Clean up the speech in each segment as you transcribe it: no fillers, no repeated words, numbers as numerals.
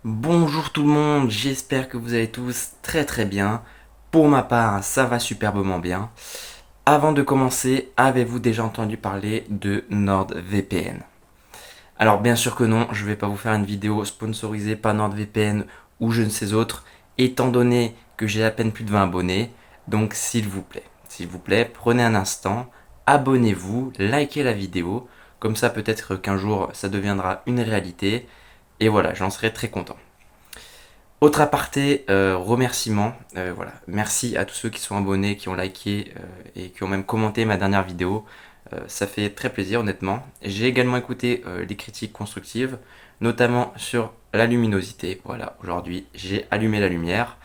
Bonjour tout le monde, j'espère que vous allez tous très bien. Pour ma part, ça va superbement bien. Avant de commencer, avez-vous déjà entendu parler de NordVPN? Alors bien sûr que non, je ne vais pas vous faire une vidéo sponsorisée par NordVPN ou je ne sais autre, étant donné que j'ai à peine plus de 20 abonnés. Donc s'il vous plaît, prenez un instant, abonnez-vous, likez la vidéo, comme ça peut-être qu'un jour ça deviendra une réalité. Et voilà, j'en serai très content. Autre aparté, remerciement. Voilà. Merci à tous ceux qui sont abonnés, qui ont liké et qui ont même commenté ma dernière vidéo. Ça fait très plaisir honnêtement. J'ai également écouté les critiques constructives, notamment sur la luminosité. Voilà, aujourd'hui j'ai allumé la lumière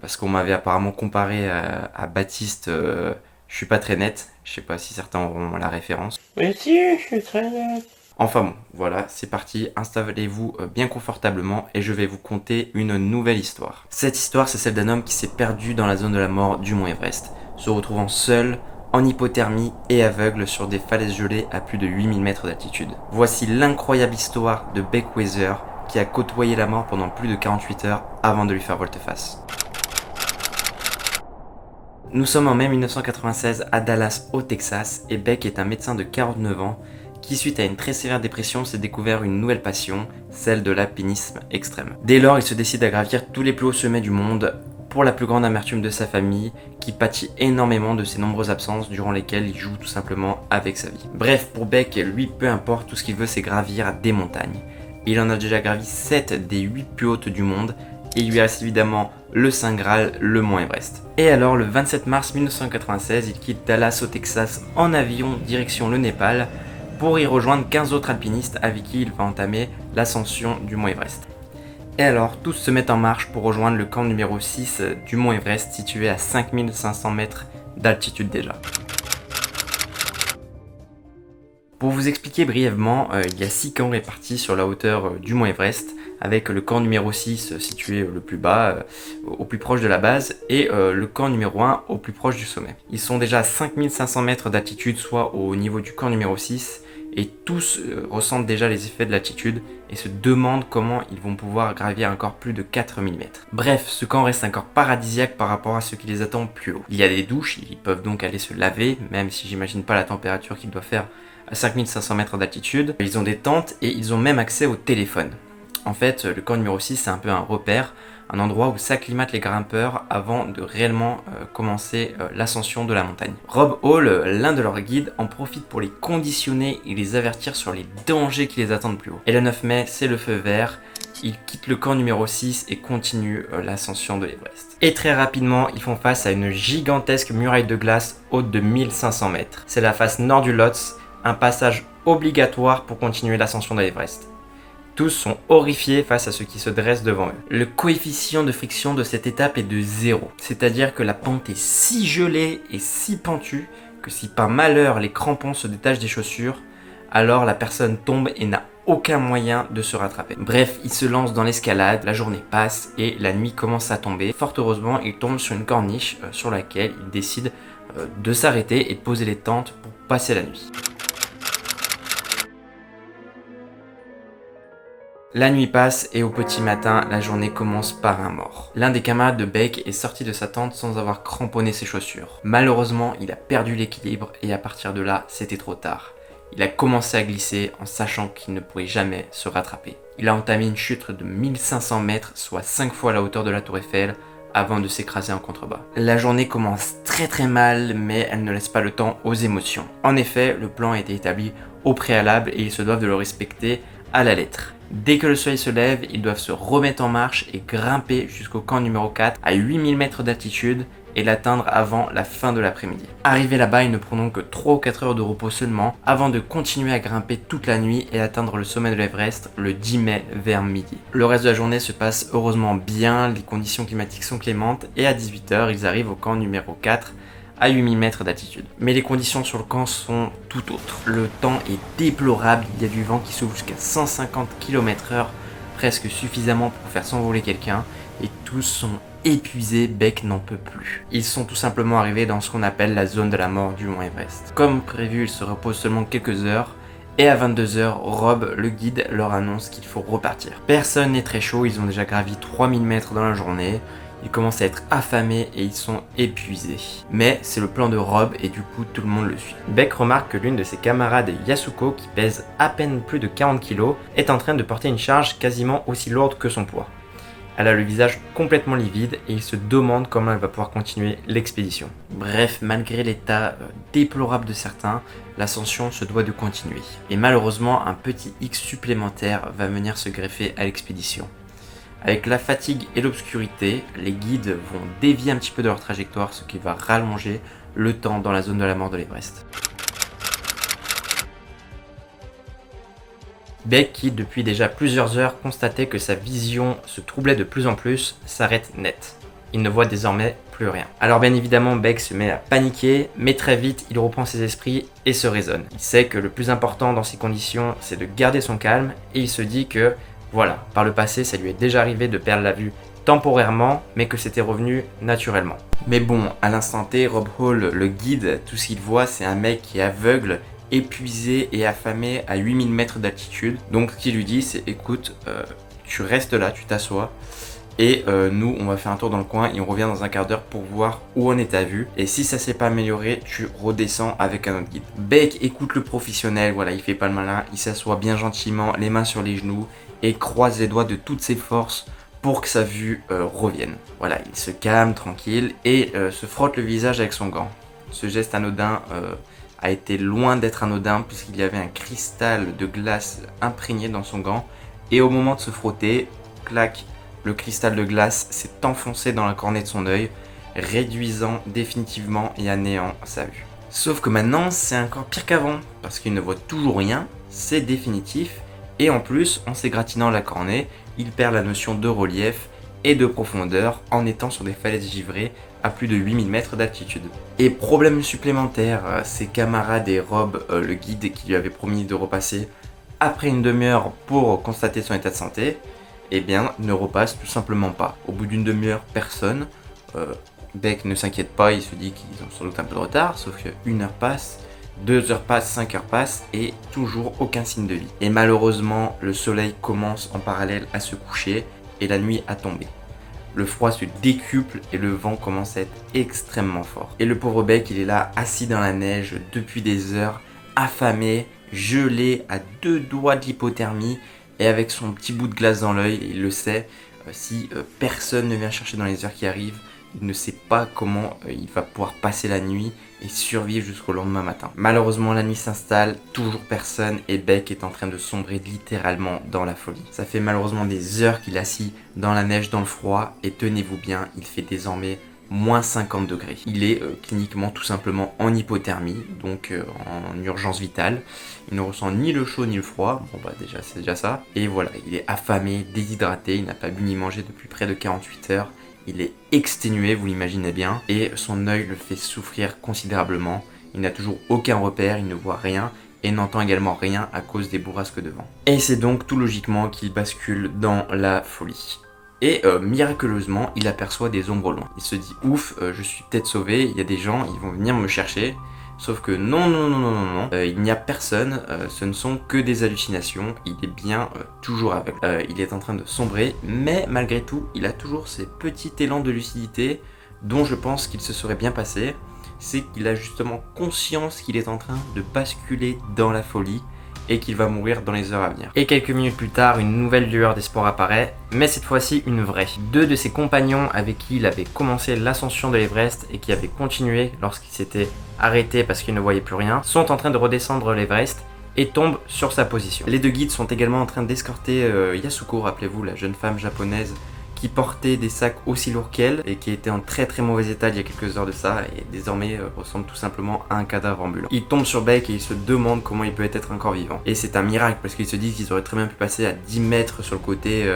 parce qu'on m'avait apparemment comparé à Baptiste. Je suis pas très net, je sais pas si certains auront la référence. Mais si, je suis très net. Enfin bon, voilà, c'est parti, installez-vous bien confortablement et je vais vous conter une nouvelle histoire. Cette histoire, c'est celle d'un homme qui s'est perdu dans la zone de la mort du mont Everest, se retrouvant seul, en hypothermie et aveugle sur des falaises gelées à plus de 8000 mètres d'altitude. Voici l'incroyable histoire de Beck Weather qui a côtoyé la mort pendant plus de 48 heures avant de lui faire volte-face. Nous sommes en mai 1996 à Dallas, au Texas, et Beck est un médecin de 49 ans qui, suite à une très sévère dépression, s'est découvert une nouvelle passion, celle de l'alpinisme extrême. Dès lors, il se décide à gravir tous les plus hauts sommets du monde, pour la plus grande amertume de sa famille, qui pâtit énormément de ses nombreuses absences durant lesquelles il joue tout simplement avec sa vie. Bref, pour Beck, lui, peu importe, tout ce qu'il veut, c'est gravir des montagnes. Il en a déjà gravi 7 des 8 plus hautes du monde, et il lui reste évidemment le Saint Graal, le mont Everest. Et alors, le 27 mars 1996, il quitte Dallas au Texas en avion direction le Népal pour y rejoindre 15 autres alpinistes avec qui il va entamer l'ascension du mont Everest. Et alors, tous se mettent en marche pour rejoindre le camp numéro 6 du mont Everest situé à 5500 mètres d'altitude déjà. Pour vous expliquer brièvement, il y a 6 camps répartis sur la hauteur du mont Everest, avec le camp numéro 6 situé le plus bas, au plus proche de la base, et le camp numéro 1 au plus proche du sommet. Ils sont déjà à 5500 mètres d'altitude, soit au niveau du camp numéro 6, et tous ressentent déjà les effets de l'altitude et se demandent comment ils vont pouvoir gravir encore plus de 4000 mètres. Bref, ce camp reste encore paradisiaque par rapport à ce qui les attend plus haut. Il y a des douches, ils peuvent donc aller se laver, même si j'imagine pas la température qu'il doit faire à 5500 mètres d'altitude. Ils ont des tentes et ils ont même accès au téléphone. En fait, le camp numéro 6, c'est un peu un repère, un endroit où s'acclimatent les grimpeurs avant de réellement commencer l'ascension de la montagne. Rob Hall, l'un de leurs guides, en profite pour les conditionner et les avertir sur les dangers qui les attendent plus haut. Et le 9 mai, c'est le feu vert. Ils quittent le camp numéro 6 et continuent l'ascension de l'Everest. Et très rapidement, ils font face à une gigantesque muraille de glace haute de 1500 mètres. C'est la face nord du Lhotse, un passage obligatoire pour continuer l'ascension de l'Everest. Tous sont horrifiés face à ce qui se dresse devant eux. Le coefficient de friction de cette étape est de 0, c'est-à-dire que la pente est si gelée et si pentue que si par malheur les crampons se détachent des chaussures, alors la personne tombe et n'a aucun moyen de se rattraper. Bref, ils se lancent dans l'escalade, la journée passe et la nuit commence à tomber. Fort heureusement, ils tombent sur une corniche sur laquelle ils décident de s'arrêter et de poser les tentes pour passer la nuit. La nuit passe et au petit matin, la journée commence par un mort. L'un des camarades de Beck est sorti de sa tente sans avoir cramponné ses chaussures. Malheureusement, il a perdu l'équilibre et à partir de là, c'était trop tard. Il a commencé à glisser en sachant qu'il ne pourrait jamais se rattraper. Il a entamé une chute de 1500 mètres, soit 5 fois la hauteur de la tour Eiffel, avant de s'écraser en contrebas. La journée commence très mal, mais elle ne laisse pas le temps aux émotions. En effet, le plan a été établi au préalable et ils se doivent de le respecter à la lettre. Dès que le soleil se lève, ils doivent se remettre en marche et grimper jusqu'au camp numéro 4 à 8000 mètres d'altitude et l'atteindre avant la fin de l'après-midi. Arrivés là-bas, ils ne prendront que 3 ou 4 heures de repos seulement avant de continuer à grimper toute la nuit et atteindre le sommet de l'Everest le 10 mai vers midi. Le reste de la journée se passe heureusement bien, les conditions climatiques sont clémentes et à 18 h, ils arrivent au camp numéro 4 à 8000 mètres d'altitude. Mais les conditions sur le camp sont tout autres. Le temps est déplorable, il y a du vent qui souffle jusqu'à 150 km/h, presque suffisamment pour faire s'envoler quelqu'un, et tous sont épuisés, Beck n'en peut plus. Ils sont tout simplement arrivés dans ce qu'on appelle la zone de la mort du mont Everest. Comme prévu, ils se reposent seulement quelques heures, Et à 22h, Rob, le guide, leur annonce qu'il faut repartir. Personne n'est très chaud, ils ont déjà gravi 3000 mètres dans la journée. Ils commencent à être affamés et ils sont épuisés. Mais c'est le plan de Rob et du coup tout le monde le suit. Beck remarque que l'une de ses camarades, Yasuko, qui pèse à peine plus de 40 kg, est en train de porter une charge quasiment aussi lourde que son poids. Elle a le visage complètement livide et il se demande comment elle va pouvoir continuer l'expédition. Bref, malgré l'état déplorable de certains, l'ascension se doit de continuer. Et malheureusement, un petit X supplémentaire va venir se greffer à l'expédition. Avec la fatigue et l'obscurité, les guides vont dévier un petit peu de leur trajectoire, ce qui va rallonger le temps dans la zone de la mort de l'Everest. Beck, qui depuis déjà plusieurs heures constatait que sa vision se troublait de plus en plus, s'arrête net. Il ne voit désormais plus rien. Alors bien évidemment, Beck se met à paniquer, mais très vite, il reprend ses esprits et se raisonne. Il sait que le plus important dans ces conditions, c'est de garder son calme, et il se dit que voilà, par le passé, ça lui est déjà arrivé de perdre la vue temporairement, mais que c'était revenu naturellement. Mais bon, à l'instant T, Rob Hall, le guide, tout ce qu'il voit, c'est un mec qui est aveugle, épuisé et affamé à 8000 mètres d'altitude. Donc ce qu'il lui dit, c'est écoute, tu restes là, tu t'assois, et nous, on va faire un tour dans le coin et on revient dans un quart d'heure pour voir où on est à vue. Et si ça s'est pas amélioré, tu redescends avec un autre guide. Beck écoute le professionnel, voilà, il fait pas le malin, il s'assoit bien gentiment, les mains sur les genoux, et croise les doigts de toutes ses forces pour que sa vue revienne. Voilà, il se calme, tranquille, et se frotte le visage avec son gant. Ce geste anodin a été loin d'être anodin puisqu'il y avait un cristal de glace imprégné dans son gant, et au moment de se frotter, clac, le cristal de glace s'est enfoncé dans la cornée de son œil, réduisant définitivement et anéant sa vue. Sauf que maintenant, c'est encore pire qu'avant, parce qu'il ne voit toujours rien, c'est définitif. Et en plus, en s'égratignant la cornée, il perd la notion de relief et de profondeur en étant sur des falaises givrées à plus de 8000 mètres d'altitude. Et problème supplémentaire, ses camarades et Rob, le guide qui lui avait promis de repasser après une demi-heure pour constater son état de santé, eh bien ne repasse tout simplement pas. Au bout d'une demi-heure, personne. Beck ne s'inquiète pas, il se dit qu'ils ont sans doute un peu de retard, sauf que 1 heure passe, 2 heures passent, 5 heures passent et toujours aucun signe de vie. Et malheureusement, le soleil commence en parallèle à se coucher et la nuit à tomber. Le froid se décuple et le vent commence à être extrêmement fort. Et le pauvre Beck, il est là, assis dans la neige depuis des heures, affamé, gelé, à 2 doigts de l'hypothermie et avec son petit bout de glace dans l'œil. Il le sait, si personne ne vient chercher dans les heures qui arrivent, il ne sait pas comment il va pouvoir passer la nuit et survivre jusqu'au lendemain matin. Malheureusement, la nuit s'installe, toujours personne, et Beck est en train de sombrer littéralement dans la folie. Ça fait malheureusement des heures qu'il est assis dans la neige, dans le froid, et tenez-vous bien, il fait désormais moins 50 degrés. Il est cliniquement tout simplement en hypothermie, donc en urgence vitale. Il ne ressent ni le chaud ni le froid, bon bah déjà c'est déjà ça. Et voilà, il est affamé, déshydraté, il n'a pas bu ni mangé depuis près de 48 heures. Il est exténué, vous l'imaginez bien, et son œil le fait souffrir considérablement. Il n'a toujours aucun repère, il ne voit rien, et n'entend également rien à cause des bourrasques de vent. Et c'est donc tout logiquement qu'il bascule dans la folie. Et miraculeusement, il aperçoit des ombres loin. Il se dit ouf, je suis peut-être sauvé, il y a des gens, ils vont venir me chercher. Sauf que non, il n'y a personne, ce ne sont que des hallucinations, il est bien toujours aveugle. Il est en train de sombrer, mais malgré tout, il a toujours ces petits élans de lucidité dont je pense qu'il se serait bien passé. C'est qu'il a justement conscience qu'il est en train de basculer dans la folie et qu'il va mourir dans les heures à venir. Et quelques minutes plus tard, une nouvelle lueur d'espoir apparaît, mais cette fois-ci une vraie. 2 de ses compagnons avec qui il avait commencé l'ascension de l'Everest et qui avaient continué lorsqu'il s'était arrêté parce qu'il ne voyait plus rien, sont en train de redescendre l'Everest et tombent sur sa position. Les 2 guides sont également en train d'escorter Yasuko, rappelez-vous, la jeune femme japonaise qui portait des sacs aussi lourds qu'elle et qui était en très très mauvais état il y a quelques heures de ça et désormais ressemble tout simplement à un cadavre ambulant. Il tombe sur Beck et il se demande comment il peut être encore vivant. Et c'est un miracle parce qu'ils se disent qu'ils auraient très bien pu passer à 10 mètres sur le côté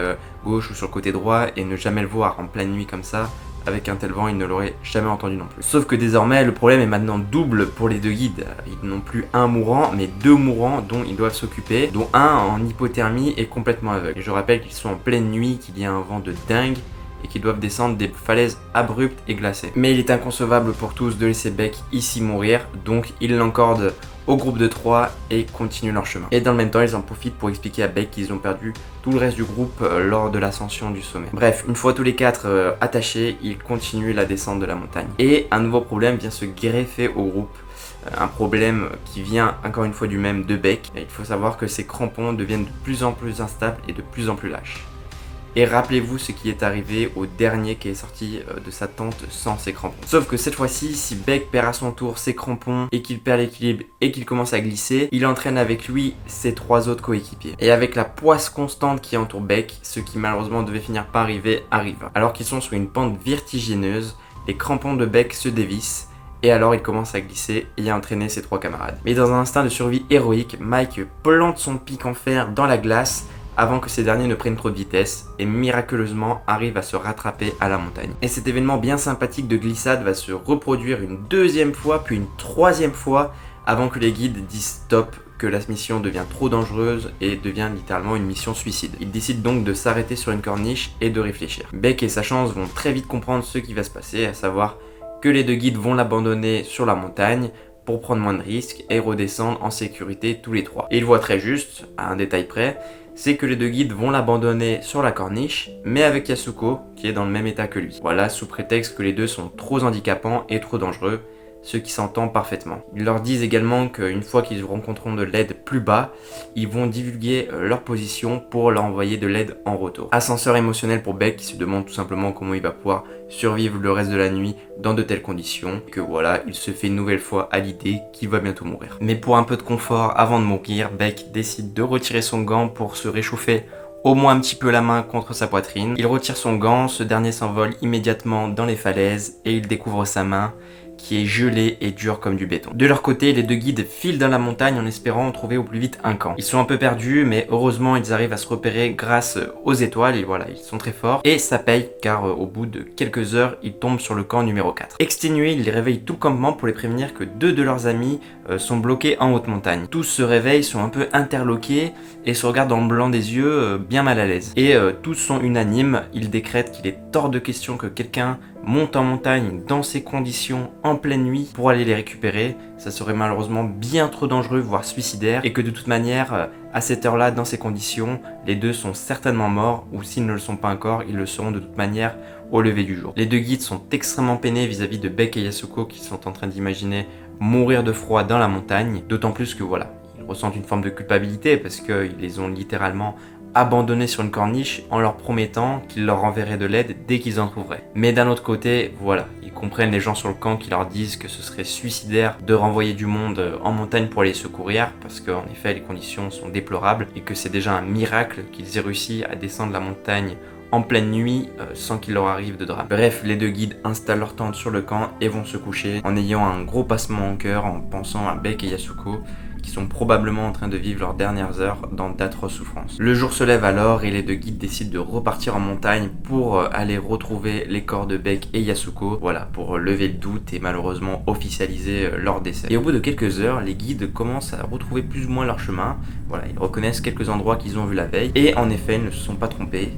gauche ou sur le côté droit et ne jamais le voir en pleine nuit comme ça. Avec un tel vent, ils ne l'auraient jamais entendu non plus. Sauf que désormais, le problème est maintenant double pour les 2 guides. Ils n'ont plus un mourant, mais 2 mourants dont ils doivent s'occuper, dont un en hypothermie et complètement aveugle. Et je rappelle qu'ils sont en pleine nuit, qu'il y a un vent de dingue et qui doivent descendre des falaises abruptes et glacées. Mais il est inconcevable pour tous de laisser Beck ici mourir, donc ils l'encordent au groupe de 3 et continuent leur chemin. Et dans le même temps, ils en profitent pour expliquer à Beck qu'ils ont perdu tout le reste du groupe lors de l'ascension du sommet. Bref, une fois tous les 4 attachés, ils continuent la descente de la montagne. Et un nouveau problème vient se greffer au groupe. Un problème qui vient encore une fois du même de Beck. Et il faut savoir que ses crampons deviennent de plus en plus instables et de plus en plus lâches. Et rappelez-vous ce qui est arrivé au dernier qui est sorti de sa tente sans ses crampons. Sauf que cette fois-ci, si Beck perd à son tour ses crampons et qu'il perd l'équilibre et qu'il commence à glisser, il entraîne avec lui ses 3 autres coéquipiers. Et avec la poisse constante qui entoure Beck, ce qui malheureusement devait finir par arrive. Alors qu'ils sont sur une pente vertigineuse, les crampons de Beck se dévissent. Et alors il commence à glisser et à entraîner ses 3 camarades. Mais dans un instinct de survie héroïque, Mike plante son pic en fer dans la glace avant que ces derniers ne prennent trop de vitesse et miraculeusement arrive à se rattraper à la montagne. Et cet événement bien sympathique de glissade va se reproduire une 2e fois puis une 3e fois avant que les guides disent stop, que la mission devient trop dangereuse et devient littéralement une mission suicide. Ils décident donc de s'arrêter sur une corniche et de réfléchir. Beck et sa chance vont très vite comprendre ce qui va se passer, à savoir que les 2 guides vont l'abandonner sur la montagne pour prendre moins de risques et redescendre en sécurité tous les 3. Et ils voient très juste, à un détail près, c'est que les 2 guides vont l'abandonner sur la corniche, mais avec Yasuko qui est dans le même état que lui. Voilà, sous prétexte que les 2 sont trop handicapants et trop dangereux, ce qui s'entend parfaitement. Ils leur disent également qu'une fois qu'ils rencontreront de l'aide plus bas, ils vont divulguer leur position pour leur envoyer de l'aide en retour. Ascenseur émotionnel pour Beck qui se demande tout simplement comment il va pouvoir survivre le reste de la nuit dans de telles conditions, que voilà, il se fait une nouvelle fois à l'idée qu'il va bientôt mourir. Mais pour un peu de confort avant de mourir, Beck décide de retirer son gant pour se réchauffer au moins un petit peu la main contre sa poitrine. Il retire son gant, ce dernier s'envole immédiatement dans les falaises et il découvre sa main qui est gelée et dure comme du béton. De leur côté, les 2 guides filent dans la montagne en espérant trouver au plus vite un camp. Ils sont un peu perdus, mais heureusement ils arrivent à se repérer grâce aux étoiles, et voilà, ils sont très forts. Et ça paye, car au bout de quelques heures, ils tombent sur le camp numéro 4. Exténués, ils réveillent tout le campement pour les prévenir que 2 de leurs amis sont bloqués en haute montagne. Tous se réveillent, sont un peu interloqués et se regardent dans le blanc des yeux, bien mal à l'aise. Et tous sont unanimes, ils décrètent qu'il est hors de question que quelqu'un monte en montagne dans ces conditions en pleine nuit pour aller les récupérer. Ça serait malheureusement bien trop dangereux, voire suicidaire, et que de toute manière, à cette heure-là, dans ces conditions, les 2 sont certainement morts, ou s'ils ne le sont pas encore, ils le seront de toute manière au lever du jour. Les 2 guides sont extrêmement peinés vis-à-vis de Beck et Yasuko qui sont en train d'imaginer mourir de froid dans la montagne, d'autant plus que voilà, ils ressentent une forme de culpabilité parce qu'ils les ont littéralement abandonnés sur une corniche en leur promettant qu'ils leur enverraient de l'aide dès qu'ils en trouveraient. Mais d'un autre côté, voilà, ils comprennent les gens sur le camp qui leur disent que ce serait suicidaire de renvoyer du monde en montagne pour les secourir parce qu'en effet les conditions sont déplorables et que c'est déjà un miracle qu'ils aient réussi à descendre la montagne en pleine nuit sans qu'il leur arrive de drame. Bref, les 2 guides installent leur tente sur le camp et vont se coucher en ayant un gros passement au cœur en pensant à Beck et Yasuko qui sont probablement en train de vivre leurs dernières heures dans d'atroces souffrances. Le jour se lève alors et les 2 guides décident de repartir en montagne pour aller retrouver les corps de Beck et Yasuko, voilà, pour lever le doute et malheureusement officialiser leur décès. Et au bout de quelques heures, les guides commencent à retrouver plus ou moins leur chemin. Voilà, ils reconnaissent quelques endroits qu'ils ont vus la veille et en effet, ils ne se sont pas trompés.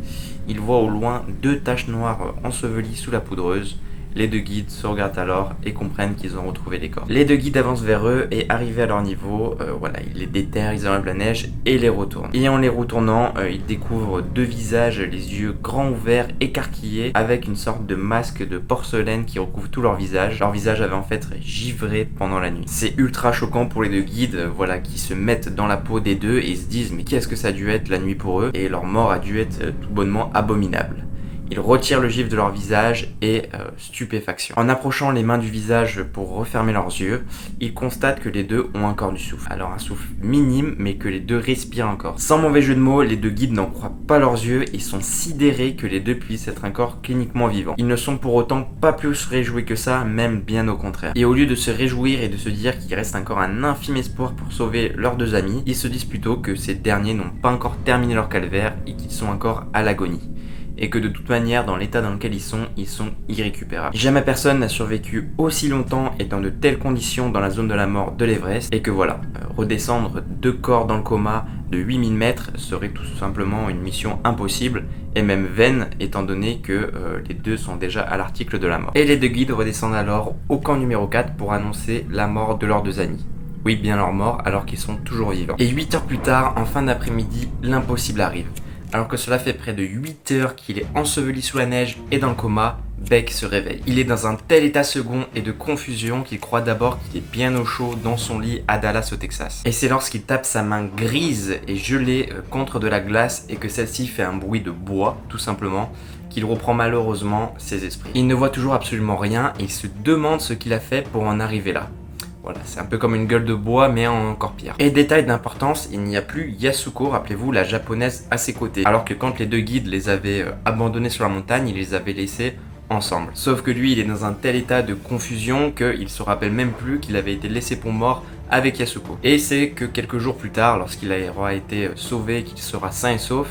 Ils voient au loin 2 taches noires ensevelies sous la poudreuse. Les 2 guides se regardent alors et comprennent qu'ils ont retrouvé les corps. Les 2 guides avancent vers eux et arrivés à leur niveau, voilà, ils les déterrent, ils enlèvent la neige et les retournent. Et en les retournant, ils découvrent 2 visages, les yeux grands ouverts, écarquillés, avec une sorte de masque de porcelaine qui recouvre tout leur visage. Leur visage avait en fait givré pendant la nuit. C'est ultra choquant pour les 2 guides, voilà, qui se mettent dans la peau des 2 et se disent mais qu'est-ce que ça a dû être la nuit pour eux, et leur mort a dû être tout bonnement abominable. Ils retirent le gifle de leur visage et stupéfaction. En approchant les mains du visage pour refermer leurs yeux, ils constatent que les 2 ont encore du souffle. Alors un souffle minime, mais que les 2 respirent encore. Sans mauvais jeu de mots, les 2 guides n'en croient pas leurs yeux et sont sidérés que les 2 puissent être encore cliniquement vivants. Ils ne sont pour autant pas plus réjouis que ça, même bien au contraire. Et au lieu de se réjouir et de se dire qu'il reste encore un infime espoir pour sauver leurs 2 amis, ils se disent plutôt que ces derniers n'ont pas encore terminé leur calvaire et qu'ils sont encore à l'agonie. et que de toute manière, dans l'état dans lequel ils sont irrécupérables. Jamais personne n'a survécu aussi longtemps et dans de telles conditions dans la zone de la mort de l'Everest, et que voilà, redescendre 2 corps dans le coma de 8000 mètres serait tout simplement une mission impossible, et même vaine étant donné que les deux sont déjà à l'article de la mort. Et les 2 guides redescendent alors au camp numéro 4 pour annoncer la mort de leurs 2 amis. Oui, bien leur mort alors qu'ils sont toujours vivants. Et 8 heures plus tard, en fin d'après-midi, l'impossible arrive. Alors que cela fait près de 8 heures qu'il est enseveli sous la neige et dans le coma, Beck se réveille. Il est dans un tel état second et de confusion qu'il croit d'abord qu'il est bien au chaud dans son lit à Dallas au Texas. Et c'est lorsqu'il tape sa main grise et gelée contre de la glace et que celle-ci fait un bruit de bois, tout simplement, qu'il reprend malheureusement ses esprits. Il ne voit toujours absolument rien et il se demande ce qu'il a fait pour en arriver là. Voilà, c'est un peu comme une gueule de bois, mais encore pire. Et détail d'importance, il n'y a plus Yasuko, rappelez-vous, la japonaise, à ses côtés. Alors que quand les 2 guides les avaient abandonnés sur la montagne, ils les avaient laissés ensemble. Sauf que lui, il est dans un tel état de confusion qu'il se rappelle même plus qu'il avait été laissé pour mort avec Yasuko. Et c'est que quelques jours plus tard, lorsqu'il aura été sauvé, qu'il sera sain et sauf,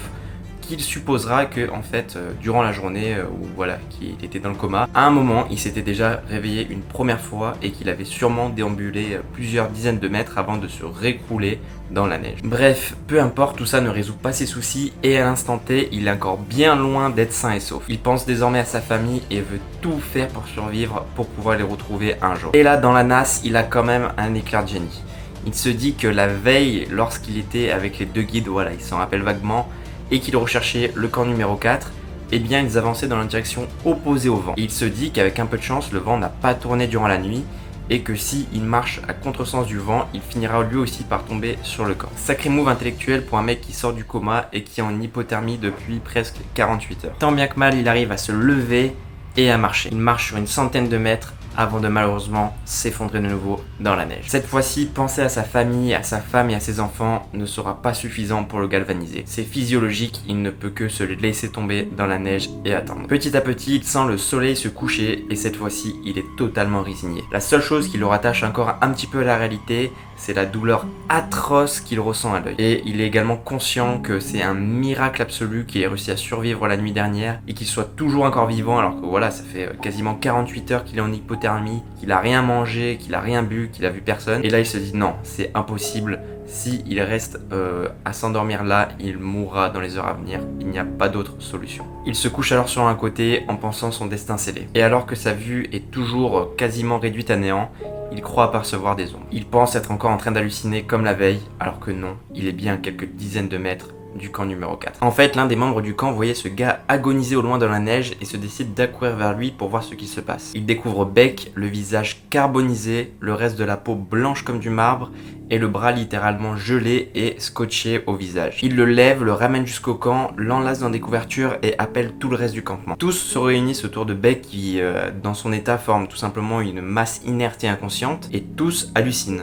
qu'il supposera que, en fait, durant la journée où voilà, qu'il était dans le coma, à un moment, il s'était déjà réveillé une première fois et qu'il avait sûrement déambulé plusieurs dizaines de mètres avant de se récrouler dans la neige. Bref, peu importe, tout ça ne résout pas ses soucis et à l'instant T, il est encore bien loin d'être sain et sauf. Il pense désormais à sa famille et veut tout faire pour survivre pour pouvoir les retrouver un jour. Et là, dans la nasse, il a quand même un éclair de génie. Il se dit que la veille, lorsqu'il était avec les 2 guides, voilà, il s'en rappelle vaguement, et qu'il recherchait le camp numéro 4, eh bien ils avançaient dans la direction opposée au vent. Et il se dit qu'avec un peu de chance, le vent n'a pas tourné durant la nuit, et que si il marche à contresens du vent, il finira lui aussi par tomber sur le corps. Sacré move intellectuel pour un mec qui sort du coma et qui est en hypothermie depuis presque 48 heures. Tant bien que mal, il arrive à se lever et à marcher. Il marche sur une centaine de mètres avant de malheureusement s'effondrer de nouveau dans la neige. Cette fois-ci, penser à sa famille, à sa femme et à ses enfants ne sera pas suffisant pour le galvaniser. C'est physiologique, il ne peut que se laisser tomber dans la neige et attendre. Petit à petit, il sent le soleil se coucher et cette fois-ci, il est totalement résigné. La seule chose qui le rattache encore un petit peu à la réalité, c'est la douleur atroce qu'il ressent à l'œil. Et il est également conscient que c'est un miracle absolu qu'il ait réussi à survivre la nuit dernière et qu'il soit toujours encore vivant alors que voilà, ça fait quasiment 48 heures qu'il est en hypothermie, qu'il a rien mangé, qu'il a rien bu, qu'il a vu personne. Et là, il se dit non, c'est impossible. Si il reste à s'endormir là, il mourra dans les heures à venir. Il n'y a pas d'autre solution. Il se couche alors sur un côté en pensant son destin scellé. Et alors que sa vue est toujours quasiment réduite à néant, il croit apercevoir des ombres. Il pense être encore en train d'halluciner comme la veille, alors que non, il est bien à quelques dizaines de mètres du camp numéro 4. En fait, l'un des membres du camp voyait ce gars agoniser au loin dans la neige et se décide d'accourir vers lui pour voir ce qui se passe. Il découvre Beck, le visage carbonisé, le reste de la peau blanche comme du marbre et le bras littéralement gelé et scotché au visage. Il le lève, le ramène jusqu'au camp, l'enlace dans des couvertures et appelle tout le reste du campement. Tous se réunissent autour de Beck qui, dans son état, forme tout simplement une masse inerte et inconsciente et tous hallucinent.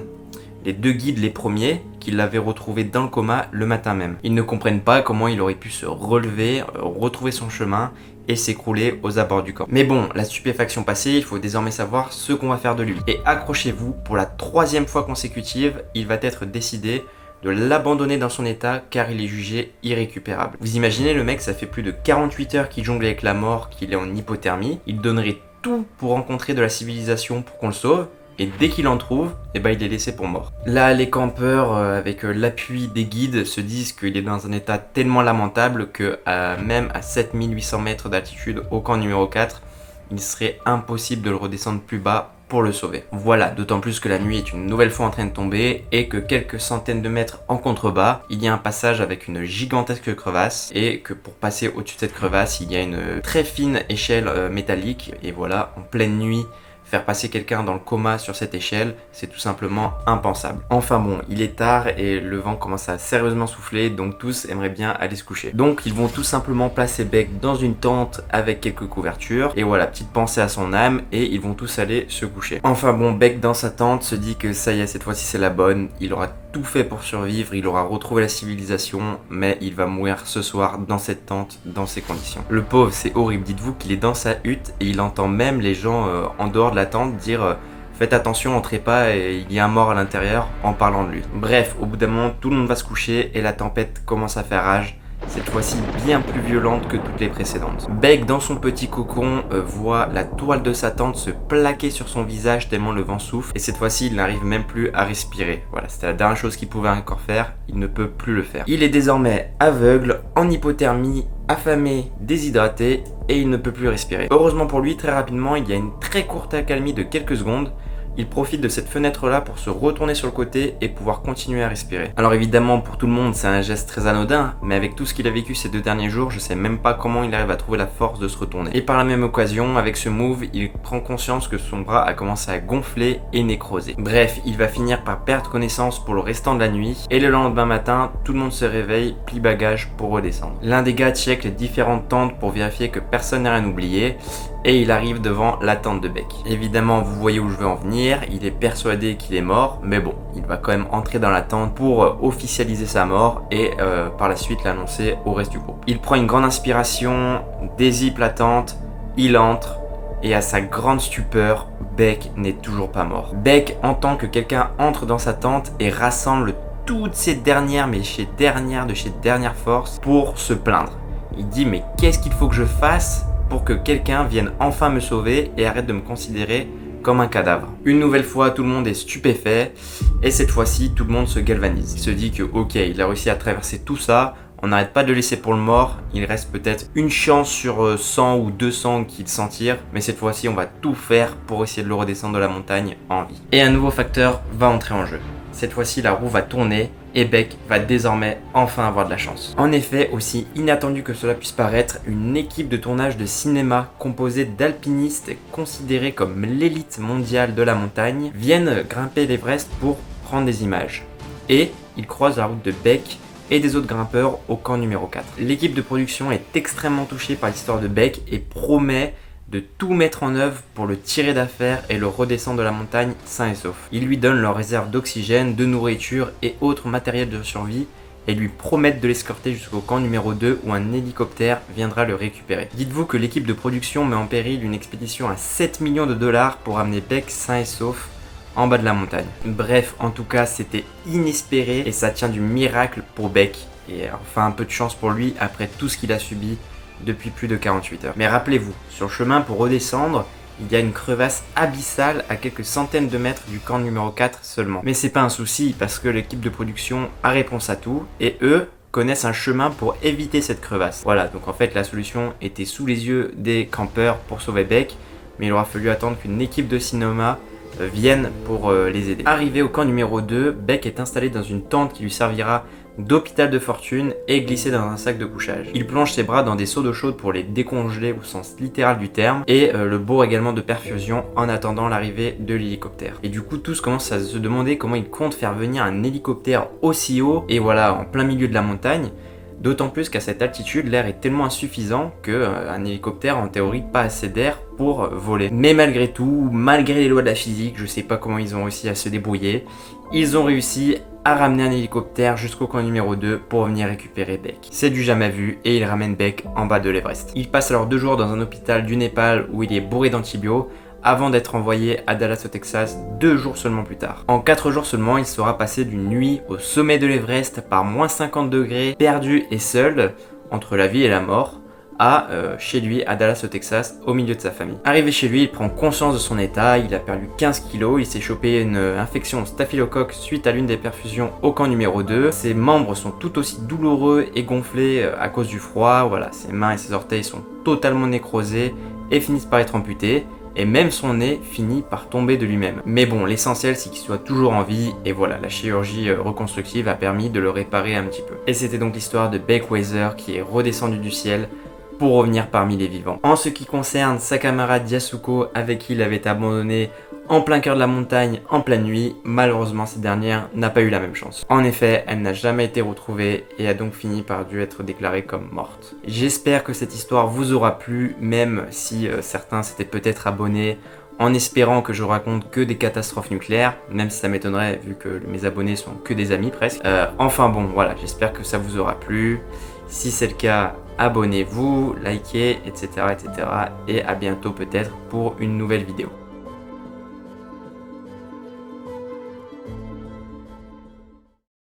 Les 2 guides les premiers, qui l'avaient retrouvé dans le coma le matin même. Ils ne comprennent pas comment il aurait pu se relever, retrouver son chemin et s'écrouler aux abords du camp. Mais bon, la stupéfaction passée, il faut désormais savoir ce qu'on va faire de lui. Et accrochez-vous, pour la 3e fois consécutive, il va être décidé de l'abandonner dans son état car il est jugé irrécupérable. Vous imaginez le mec, ça fait plus de 48 heures qu'il jongle avec la mort, qu'il est en hypothermie, il donnerait tout pour rencontrer de la civilisation pour qu'on le sauve. Et dès qu'il en trouve, eh ben il est laissé pour mort. Là, les campeurs, avec l'appui des guides, se disent qu'il est dans un état tellement lamentable que même à 7800 mètres d'altitude au camp numéro 4, il serait impossible de le redescendre plus bas pour le sauver. Voilà, d'autant plus que la nuit est une nouvelle fois en train de tomber et que quelques centaines de mètres en contrebas, il y a un passage avec une gigantesque crevasse et que pour passer au-dessus de cette crevasse, il y a une très fine échelle métallique et voilà, en pleine nuit, faire passer quelqu'un dans le coma sur cette échelle, c'est tout simplement impensable. Enfin bon, il est tard et le vent commence à sérieusement souffler, donc tous aimeraient bien aller se coucher. Donc ils vont tout simplement placer Beck dans une tente avec quelques couvertures, et voilà, petite pensée à son âme, et ils vont tous aller se coucher. Enfin bon, Beck dans sa tente se dit que ça y est, cette fois-ci c'est la bonne, il aura tout fait pour survivre, il aura retrouvé la civilisation, mais il va mourir ce soir dans cette tente, dans ces conditions. Le pauvre, c'est horrible, dites-vous qu'il est dans sa hutte et il entend même les gens en dehors de la tente dire faites attention, entrez pas et il y a un mort à l'intérieur en parlant de lui. Bref, au bout d'un moment, tout le monde va se coucher et la tempête commence à faire rage cette fois-ci bien plus violente que toutes les précédentes. Beck, dans son petit cocon, voit la toile de sa tente se plaquer sur son visage tellement le vent souffle, et cette fois-ci il n'arrive même plus à respirer. Voilà, c'était la dernière chose qu'il pouvait encore faire, il ne peut plus le faire. Il est désormais aveugle, en hypothermie, affamé, déshydraté, et il ne peut plus respirer. Heureusement pour lui, très rapidement, il y a une très courte accalmie de quelques secondes. Il profite de cette fenêtre-là pour se retourner sur le côté et pouvoir continuer à respirer. Alors évidemment, pour tout le monde, c'est un geste très anodin, mais avec tout ce qu'il a vécu ces 2 derniers jours, je sais même pas comment il arrive à trouver la force de se retourner. Et par la même occasion, avec ce move, il prend conscience que son bras a commencé à gonfler et nécroser. Bref, il va finir par perdre connaissance pour le restant de la nuit, et le lendemain matin, tout le monde se réveille, plie bagage pour redescendre. L'un des gars check les différentes tentes pour vérifier que personne n'a rien oublié, et il arrive devant la tente de Beck. Évidemment, vous voyez où je veux en venir, il est persuadé qu'il est mort, mais bon, il va quand même entrer dans la tente pour officialiser sa mort et par la suite l'annoncer au reste du groupe. Il prend une grande inspiration, dézippe la tente, il entre, et à sa grande stupeur, Beck n'est toujours pas mort. Beck entend que quelqu'un entre dans sa tente et rassemble toutes ses dernières forces pour se plaindre. Il dit mais qu'est-ce qu'il faut que je fasse pour que quelqu'un vienne enfin me sauver et arrête de me considérer comme un cadavre. Une nouvelle fois, tout le monde est stupéfait et cette fois-ci, tout le monde se galvanise. Il se dit que ok, il a réussi à traverser tout ça, on n'arrête pas de le laisser pour le mort, il reste peut-être une chance sur 100 ou 200 qu'il s'en tire, mais cette fois-ci, on va tout faire pour essayer de le redescendre de la montagne en vie. Et un nouveau facteur va entrer en jeu. Cette fois-ci, la roue va tourner et Beck va désormais enfin avoir de la chance. En effet, aussi inattendu que cela puisse paraître, une équipe de tournage de cinéma composée d'alpinistes considérés comme l'élite mondiale de la montagne viennent grimper l'Everest pour prendre des images. Et ils croisent la route de Beck et des autres grimpeurs au camp numéro 4. L'équipe de production est extrêmement touchée par l'histoire de Beck et promet de tout mettre en œuvre pour le tirer d'affaire et le redescendre de la montagne sain et sauf. Ils lui donnent leurs réserves d'oxygène, de nourriture et autres matériels de survie et lui promettent de l'escorter jusqu'au camp numéro 2 où un hélicoptère viendra le récupérer. Dites-vous que l'équipe de production met en péril une expédition à 7 millions de dollars pour amener Beck sain et sauf en bas de la montagne. Bref, en tout cas, c'était inespéré et ça tient du miracle pour Beck. Et enfin un peu de chance pour lui après tout ce qu'il a subi depuis plus de 48 heures. Mais rappelez-vous, sur le chemin pour redescendre, il y a une crevasse abyssale à quelques centaines de mètres du camp numéro 4 seulement. Mais c'est pas un souci parce que l'équipe de production a réponse à tout et eux connaissent un chemin pour éviter cette crevasse. Voilà, donc en fait la solution était sous les yeux des campeurs pour sauver Beck, mais il aura fallu attendre qu'une équipe de cinéma vienne pour les aider. Arrivé au camp numéro 2, Beck est installé dans une tente qui lui servira d'hôpital de fortune et glissé dans un sac de couchage. Il plonge ses bras dans des seaux d'eau chaude pour les décongeler au sens littéral du terme et le bourre également de perfusion en attendant l'arrivée de l'hélicoptère. Et du coup tous commencent à se demander comment il compte faire venir un hélicoptère aussi haut et voilà en plein milieu de la montagne. D'autant plus qu'à cette altitude, l'air est tellement insuffisant qu'un hélicoptère en théorie pas assez d'air pour voler. Mais malgré tout, malgré les lois de la physique, je sais pas comment ils ont réussi à se débrouiller, ils ont réussi à ramener un hélicoptère jusqu'au camp numéro 2 pour venir récupérer Beck. C'est du jamais vu et ils ramènent Beck en bas de l'Everest. Il passe alors 2 jours dans un hôpital du Népal où il est bourré d'antibio avant d'être envoyé à Dallas au Texas 2 jours seulement plus tard. En 4 jours seulement, il sera passé d'une nuit au sommet de l'Everest par moins 50 degrés, perdu et seul, entre la vie et la mort, à chez lui à Dallas au Texas, au milieu de sa famille. Arrivé chez lui, il prend conscience de son état, il a perdu 15 kilos, il s'est chopé une infection au staphylocoque suite à l'une des perfusions au camp numéro 2. Ses membres sont tout aussi douloureux et gonflés à cause du froid, voilà, ses mains et ses orteils sont totalement nécrosés et finissent par être amputés. Et même son nez finit par tomber de lui-même. Mais bon, l'essentiel c'est qu'il soit toujours en vie, et voilà, la chirurgie reconstructive a permis de le réparer un petit peu. Et c'était donc l'histoire de Beck Weiser qui est redescendu du ciel pour revenir parmi les vivants. En ce qui concerne sa camarade Yasuko, avec qui il avait été abandonné en plein cœur de la montagne, en pleine nuit, malheureusement cette dernière n'a pas eu la même chance. En effet, elle n'a jamais été retrouvée et a donc fini par dû être déclarée comme morte. J'espère que cette histoire vous aura plu, même si certains s'étaient peut-être abonnés en espérant que je raconte que des catastrophes nucléaires, même si ça m'étonnerait vu que mes abonnés sont que des amis presque. Enfin bon, voilà, j'espère que ça vous aura plu. Si c'est le cas, abonnez-vous, likez, etc. Et à bientôt peut-être pour une nouvelle vidéo.